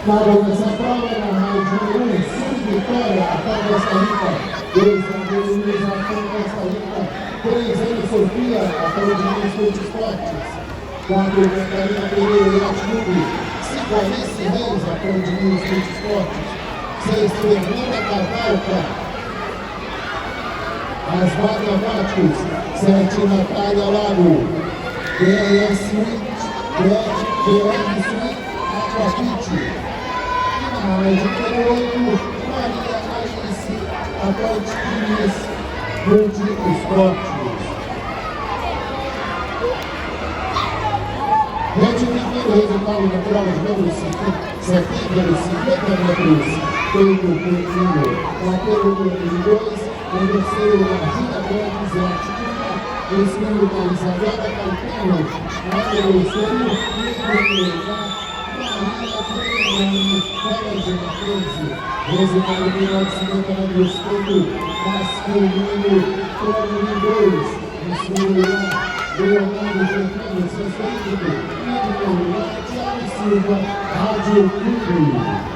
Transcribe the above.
Para essa prova na Rádio 1, Sul Vitória, até Costa Rica, 2 André Luiz, até Costa Rica, 3 Ana Sofia, até o Ministro de Esportes, 4 Catarina Pereira, Yacht Clube, 5 Alice Reis, até o Ministro de Esportes, 6 Fernanda Cavalca, as Vagabatos, 7 Natália Lago, DRS Suite, DR Suite, Aquapite. De número 8, Maria Alice, Atléticos, Multi Esportes. Retificando o resultado da prova de número 50 metros, feito por Mateus número 2, o terceiro Gina Gomes e Atitude, o segundo da Isabela Caetano, número 6, resultado final de 50 metros feito masculino, Tony 2, em segundo lugar, Leonardo Germano, sexto, e em primeiro lugar, Thiago Silva, Rádio Clube.